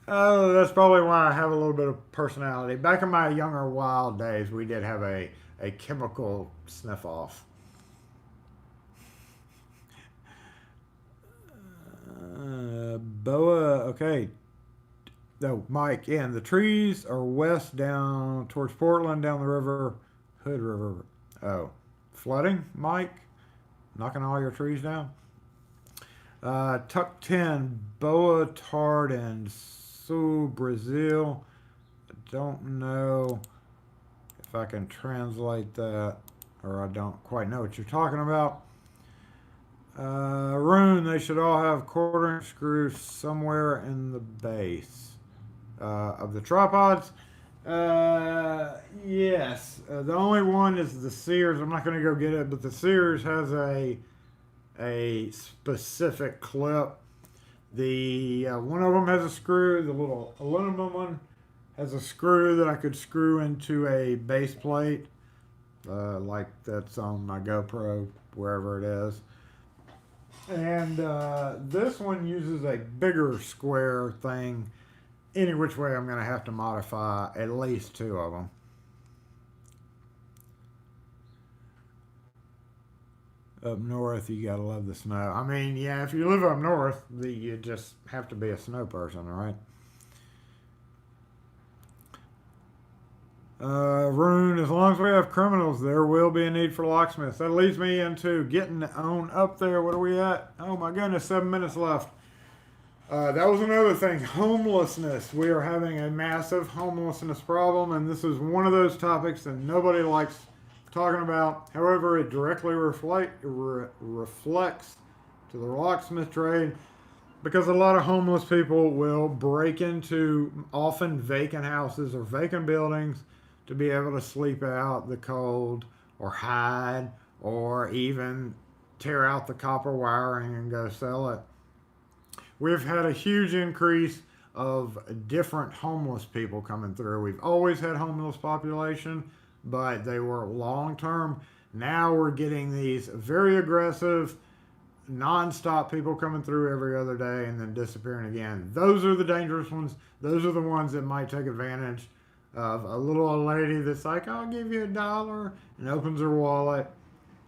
Oh, that's probably why I have a little bit of personality. Back in my younger wild days, we did have a chemical sniff off. Boa, okay. No, Mike, yeah, and the trees are west down towards Portland, down the river, Hood River. Oh, flooding, Mike? Knocking all your trees down? Tuck 10, Boa Tard and Sul, Brazil. I don't know if I can translate that, or I don't quite know what you're talking about. Rune, they should all have quarter-inch screws somewhere in the base of the tripods. Yes. The only one is the Sears. I'm not going to go get it, but the Sears has a specific clip. The one of them has a screw. The little aluminum one has a screw that I could screw into a base plate, like that's on my GoPro, wherever it is. And this one uses a bigger square thing. Any which way, I'm going to have to modify at least two of them. Up north, you gotta love the snow. I mean, yeah, if you live up north, you just have to be a snow person, right? Rune, as long as we have criminals, there will be a need for locksmiths. That leads me into getting on up there. What are we at? Oh my goodness, 7 minutes left. That was another thing. Homelessness. We are having a massive homelessness problem, and this is one of those topics that nobody likes talking about. However, it directly reflects to the locksmith trade because a lot of homeless people will break into often vacant houses or vacant buildings to be able to sleep out the cold or hide or even tear out the copper wiring and go sell it. We've had a huge increase of different homeless people coming through. We've always had homeless population, but they were long term. Now we're getting these very aggressive non-stop people coming through every other day and then disappearing again. Those are the dangerous ones. Those are the ones that might take advantage of a little old lady that's like, I'll give you $1, and opens her wallet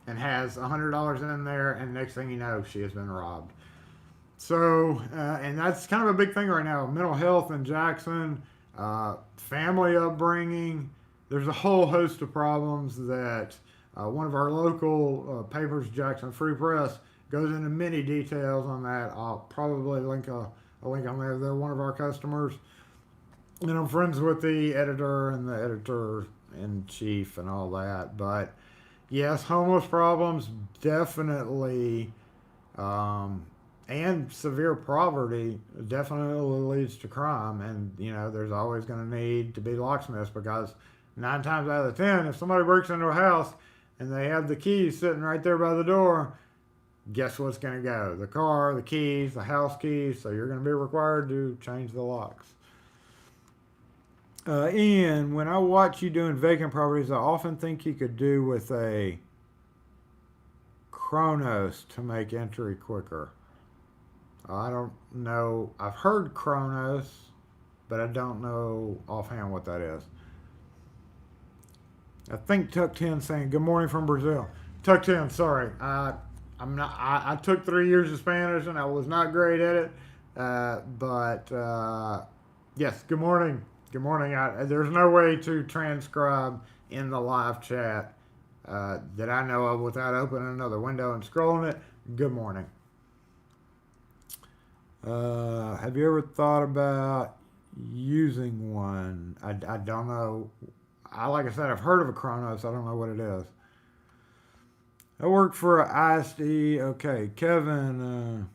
and has $100 in there, and next thing you know, she has been robbed. So, and that's kind of a big thing right now. Mental health in Jackson, family upbringing. There's a whole host of problems that one of our local papers, Jackson Free Press, goes into many details on that. I'll probably link a link on there. They're one of our customers. And I'm friends with the editor and the editor in chief and all that. But yes, homeless problems definitely, and severe poverty definitely leads to crime. And, there's always going to need to be locksmiths because 9 times out of 10, if somebody breaks into a house and they have the keys sitting right there by the door, guess what's going to go? The car, the keys, the house keys. So you're going to be required to change the locks. Ian, when I watch you doing vacant properties, I often think you could do with a Kronos to make entry quicker. I don't know. I've heard Kronos, but I don't know offhand what that is. I think Tuck 10 saying good morning from Brazil. Tuck 10, sorry. I'm not. I took 3 years of Spanish and I was not great at it. But yes, good morning. Good morning. There's no way to transcribe in the live chat that I know of without opening another window and scrolling it. Good morning. Have you ever thought about using one? I don't know. Like I said, I've heard of a Kronos. I don't know what it is. I worked for a ISD. Okay, Kevin,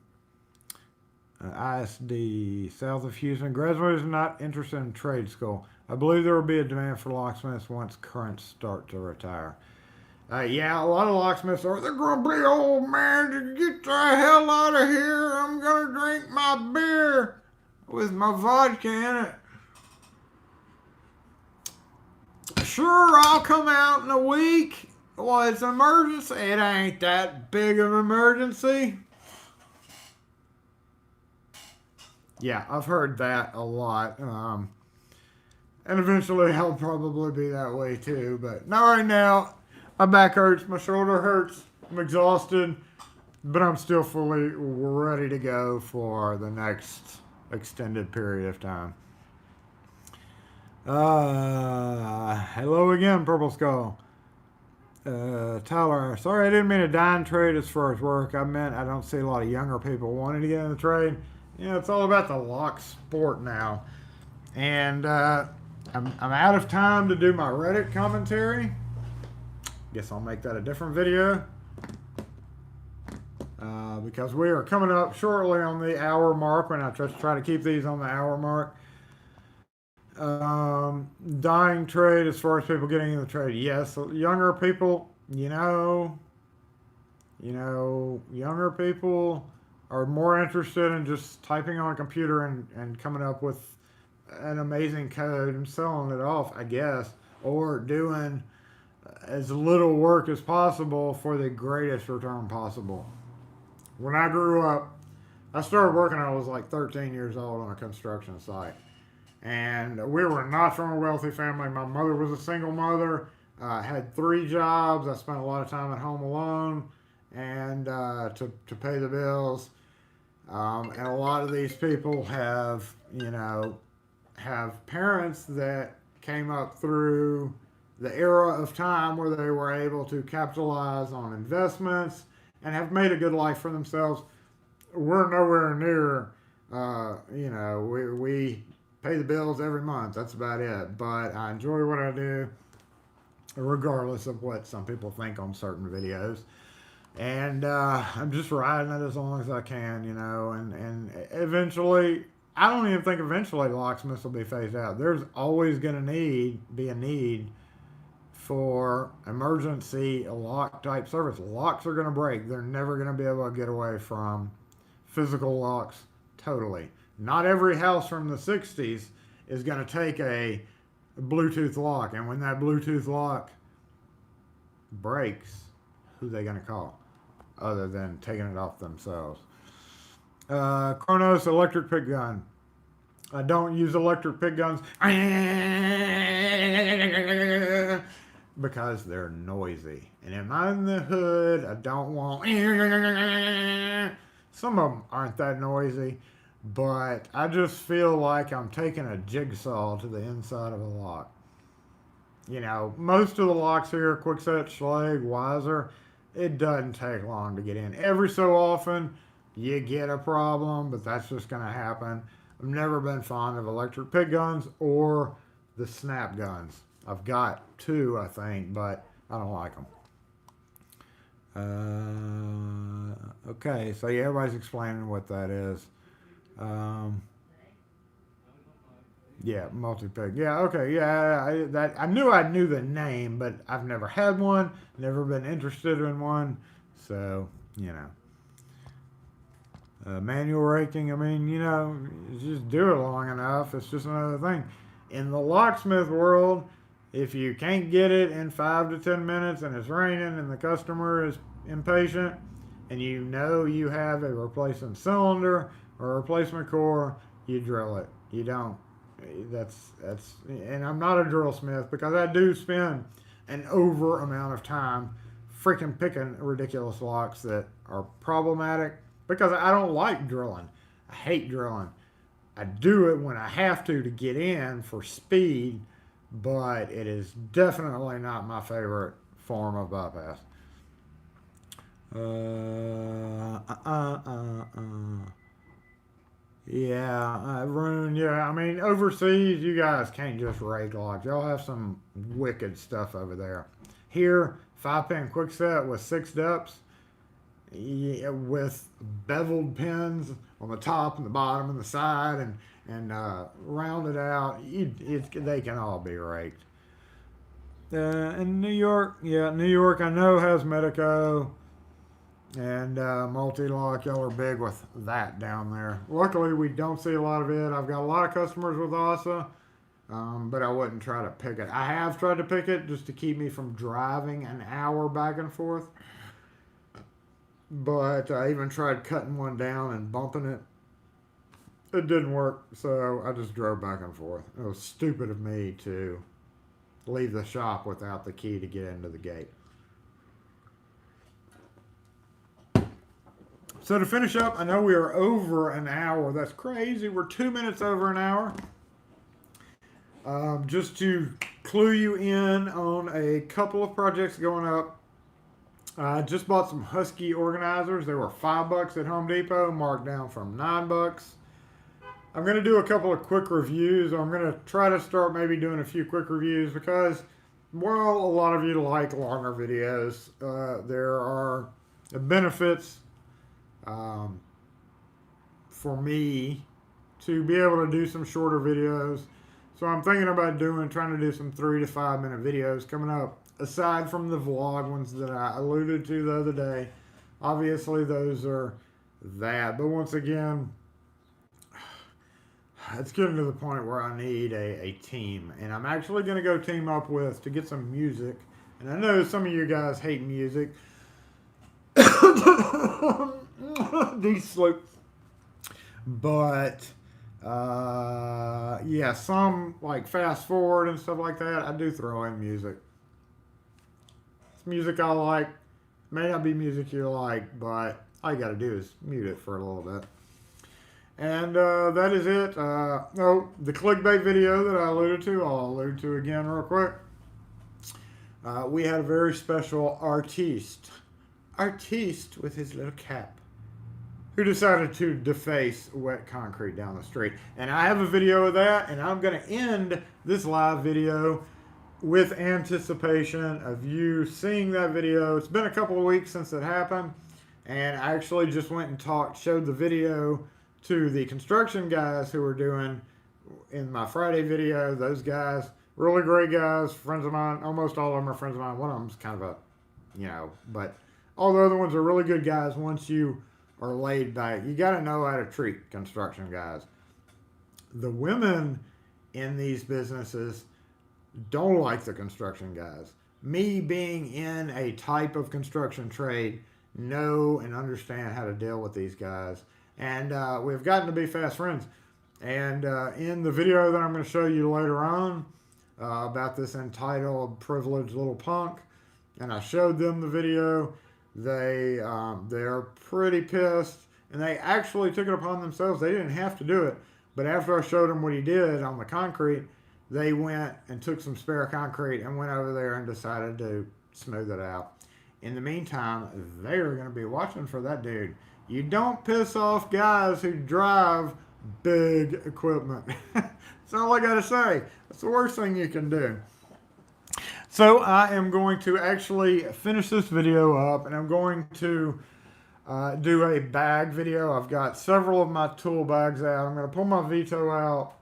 ISD, south of Houston. Graduate is not interested in trade school. I believe there will be a demand for locksmiths once currents start to retire. Yeah, a lot of locksmiths are. They're going to be old, man. Get the hell out of here. I'm going to drink my beer with my vodka in it. Sure, I'll come out in a week. Well, it's an emergency. It ain't that big of an emergency. Yeah, I've heard that a lot. And eventually I'll probably be that way too. But not right now. My back hurts. My shoulder hurts. I'm exhausted. But I'm still fully ready to go for the next extended period of time. Hello again, Purple Skull. Tyler, sorry I didn't mean to dine trade as far as work. I meant I don't see a lot of younger people wanting to get in the trade. It's all about the lock sport now. And I'm out of time to do my Reddit commentary. Guess I'll make that a different video. Because we are coming up shortly on the hour mark, and I just try to keep these on the hour mark. Dying trade as far as people getting in the trade. Yes, younger people, younger people are more interested in just typing on a computer and coming up with an amazing code and selling it off, I guess, or doing as little work as possible for the greatest return possible. When I grew up, I started working, I was like 13 years old on a construction site. And we were not from a wealthy family. My mother was a single mother, had 3 jobs. I spent a lot of time at home alone and to pay the bills. And a lot of these people have parents that came up through the era of time where they were able to capitalize on investments and have made a good life for themselves. We're nowhere near, we pay the bills every month. That's about it. But I enjoy what I do, regardless of what some people think on certain videos. And I'm just riding it as long as I can, and eventually, I don't even think eventually locksmiths will be phased out. There's always going to be a need for emergency lock type service. Locks are going to break. They're never going to be able to get away from physical locks totally. Not every house from the 60s is going to take a Bluetooth lock. And when that Bluetooth lock breaks, who are they going to call? other than taking it off themselves. Kronos electric pick gun. I don't use electric pick guns because they're noisy. And if I'm in the hood, I don't want. Some of them aren't that noisy, but I just feel like I'm taking a jigsaw to the inside of a lock. You know, most of the locks here, Kwikset, Schlage, Weiser, it doesn't take long to get in. Every so often, you get a problem, but that's just going to happen. I've never been fond of electric pick guns or the snap guns. I've got two, I think, but I don't like them. Okay, so yeah, everybody's explaining what that is. Yeah, multi-pick. Yeah, okay, yeah. I knew I knew the name, but I've never had one. Never been interested in one. So you know, manual raking. I mean, you know, you just do it long enough. It's just another thing. In the locksmith world, if you can't get it in 5 to 10 minutes and it's raining and the customer is impatient, and you know you have a replacement cylinder or a replacement core, you drill it. You don't. That's and I'm not a drill smith because I do spend an over amount of time freaking picking ridiculous locks that are problematic because I don't like drilling. I hate drilling. I do it when I have to get in for speed, but it is definitely not my favorite form of bypass. Yeah, Rune. Yeah, I mean, overseas, you guys can't just rake locks. Y'all have some wicked stuff over there. Here, 5-pin quick set with 6 depths, yeah, with beveled pins on the top and the bottom and the side, and rounded out. They can all be raked. In New York, yeah, New York, I know has Medico. And multi-lock, y'all are big with that down there. Luckily, we don't see a lot of it. I've got a lot of customers with ASA, but I wouldn't try to pick it. I have tried to pick it just to keep me from driving an hour back and forth. But I even tried cutting one down and bumping it. It didn't work, so I just drove back and forth. It was stupid of me to leave the shop without the key to get into the gate. So to finish up, I know we are over an hour. That's crazy. We're 2 minutes over an hour. Just to clue you in on a couple of projects going up. I just bought some Husky organizers. They were $5 at Home Depot, marked down from $9. I'm going to do a couple of quick reviews. I'm going to try to start maybe doing a few quick reviews because, well, a lot of you like longer videos. There are benefits for me to be able to do some shorter videos. So I'm thinking about trying to do some 3 to 5 minute videos coming up, aside from the vlog ones that I alluded to the other day. Obviously those are that, but once again, it's getting to the point where I need a team, and I'm actually going to go team up with to get some music. And I know some of you guys hate music. These slope, but yeah, some like fast forward and stuff like that. I do throw in music. It's music I like. May not be music you like, but all you got to do is mute it for a little bit. And that is it. The clickbait video that I alluded to, I'll allude to again real quick. We had a very special artiste with his little cap, who decided to deface wet concrete down the street. And I have a video of that, and I'm going to end this live video with anticipation of you seeing that video. It's been a couple of weeks since it happened, and I actually just went and showed the video to the construction guys who were doing in my Friday video. Those guys, really great guys, friends of mine. Almost all of them are friends of mine. One of them's kind of but all the other ones are really good guys once you are laid back. You got to know how to treat construction guys. The women in these businesses don't like the construction guys. Me being in a type of construction trade know and understand how to deal with these guys. And we've gotten to be fast friends. And in the video that I'm going to show you later on about this entitled Privileged Little Punk, and I showed them the video, they're pretty pissed, and they actually took it upon themselves. They didn't have to do it, but after I showed them what he did on the concrete, they went and took some spare concrete and went over there and decided to smooth it out. In the meantime, they are going to be watching for that dude. You don't piss off guys who drive big equipment. That's all I got to say. That's the worst thing you can do. So I am going to actually finish this video up, and I'm going to do a bag video. I've got several of my tool bags out. I'm going to pull my Vito out.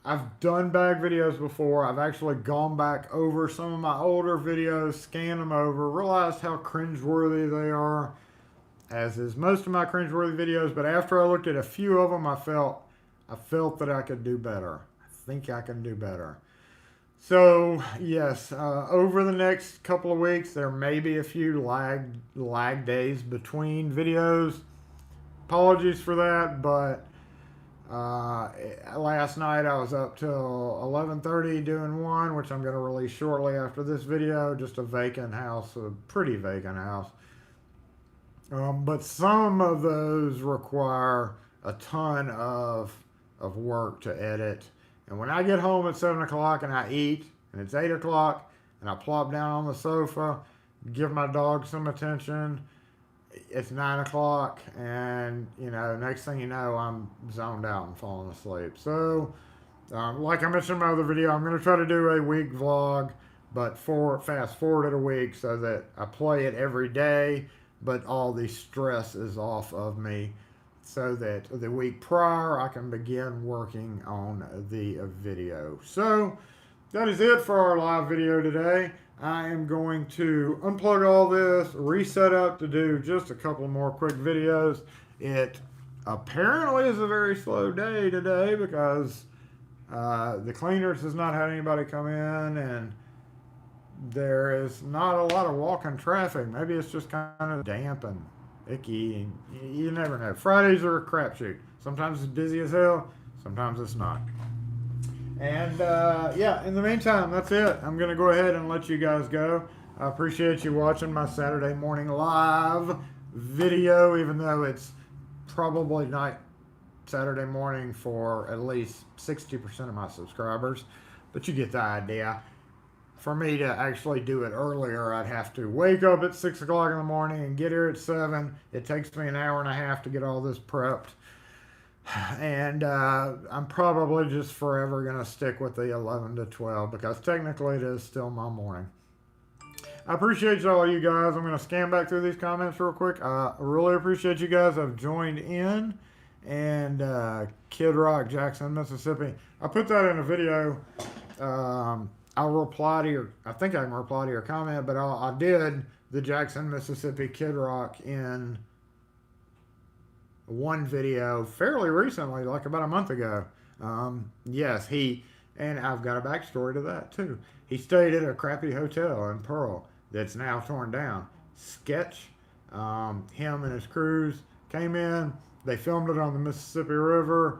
I've done bag videos before. I've actually gone back over some of my older videos, scanned them over, realized how cringeworthy they are, as is most of my cringeworthy videos. But after I looked at a few of them, I felt that I could do better. I think I can do better. So yes, over the next couple of weeks, there may be a few lag days between videos. Apologies for that, but last night I was up till 11:30 doing one, which I'm going to release shortly after this video. Just a vacant house, a pretty vacant house. But some of those require a ton of work to edit. And when I get home at 7 o'clock and I eat, and it's 8 o'clock, and I plop down on the sofa, give my dog some attention, it's 9 o'clock, and, next thing you know, I'm zoned out and falling asleep. So, like I mentioned in my other video, I'm going to try to do a week vlog, but fast forward it a week so that I play it every day, but all the stress is off of me, so that the week prior I can begin working on the video. So that is it for our live video today. I am going to unplug all this, reset up to do just a couple more quick videos. It apparently is a very slow day today because the cleaners has not had anybody come in, and there is not a lot of walking traffic. Maybe it's just kind of damp and icky, and you never know. Fridays are a crapshoot. Sometimes it's busy as hell, sometimes it's not. And yeah, in the meantime, that's it. I'm going to go ahead and let you guys go. I appreciate you watching my Saturday morning live video, even though it's probably not Saturday morning for at least 60% of my subscribers. But you get the idea. For me to actually do it earlier, I'd have to wake up at 6 o'clock in the morning and get here at 7. It takes me an hour and a half to get all this prepped. And I'm probably just forever going to stick with the 11 to 12 because technically it is still my morning. I appreciate all you guys. I'm going to scan back through these comments real quick. I really appreciate you guys have joined in. And Kid Rock, Jackson, Mississippi. I put that in a video. I'll reply to your, I think I can reply to your comment, but I did the Jackson, Mississippi Kid Rock in one video fairly recently, like about a month ago. Yes, and I've got a backstory to that too. He stayed at a crappy hotel in Pearl that's now torn down. Sketch. Him and his crews came in. They filmed it on the Mississippi River.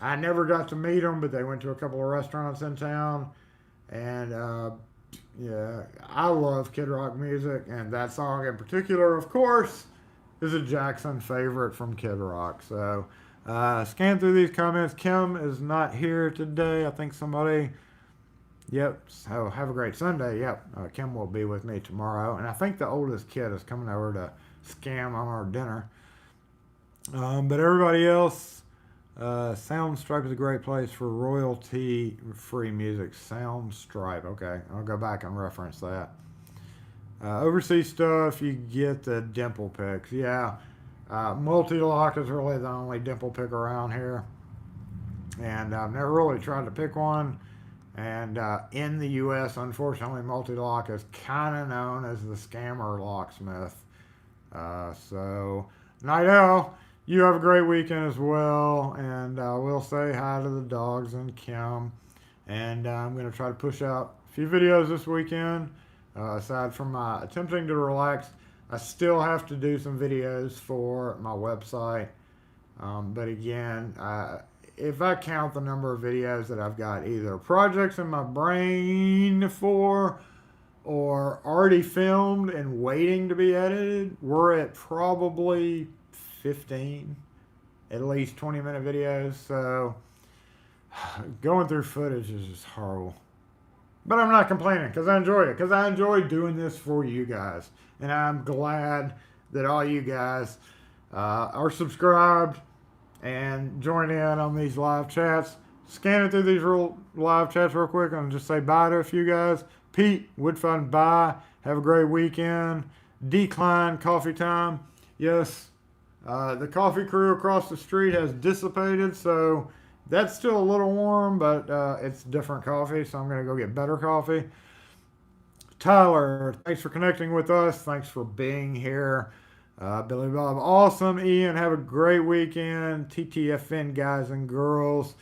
I never got to meet them, but they went to a couple of restaurants in town. And, yeah, I love Kid Rock music. And that song in particular, of course, is a Jackson favorite from Kid Rock. So, scan through these comments. Kim is not here today. I think somebody... Yep. So, have a great Sunday. Yep. Kim will be with me tomorrow. And I think the oldest kid is coming over to scam on our dinner. But everybody else... Soundstripe is a great place for royalty-free music. Soundstripe, okay. I'll go back and reference that. Overseas stuff, you get the dimple picks. Yeah, Multi-Lock is really the only dimple pick around here. And I've never really tried to pick one. And in the U.S., unfortunately, Multi-Lock is kind of known as the scammer locksmith. So, Night Owl. You have a great weekend as well, and we'll say hi to the dogs and Kim. And I'm going to try to push out a few videos this weekend. Aside from my attempting to relax, I still have to do some videos for my website. But again, if I count the number of videos that I've got either projects in my brain for or already filmed and waiting to be edited, we're at probably 15, at least 20-minute videos. So going through footage is just horrible. But I'm not complaining because I enjoy it. Because I enjoy doing this for you guys. And I'm glad that all you guys are subscribed and join in on these live chats. Scanning through these live chats real quick and just say bye to a few guys. Pete, Woodfun, bye. Have a great weekend. Decline, coffee time. Yes, the coffee crew across the street has dissipated, so that's still a little warm, but it's different coffee, so I'm going to go get better coffee. Tyler, thanks for connecting with us. Thanks for being here. Billy Bob, awesome. Ian, have a great weekend. TTFN guys and girls,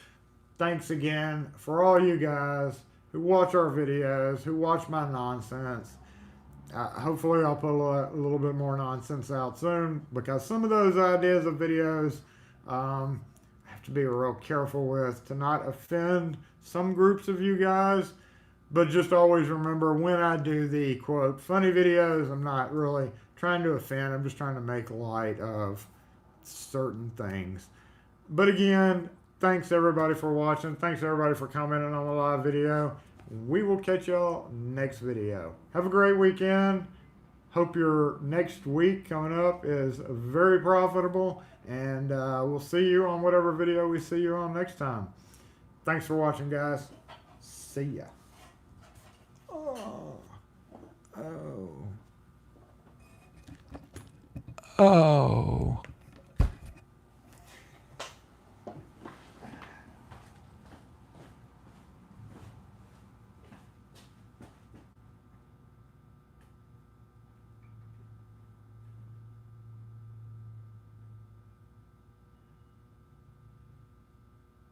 thanks again for all you guys who watch our videos, who watch my nonsense. Hopefully I'll put a little bit more nonsense out soon, because some of those ideas of videos I have to be real careful with to not offend some groups of you guys. But just always remember, when I do the quote funny videos, I'm not really trying to offend. I'm just trying to make light of certain things. But again, thanks everybody for watching. Thanks everybody for commenting on the live video. We will catch y'all next video. Have a great weekend. Hope your next week coming up is very profitable. And we'll see you on whatever video we see you on next time. Thanks for watching, guys. See ya. Oh.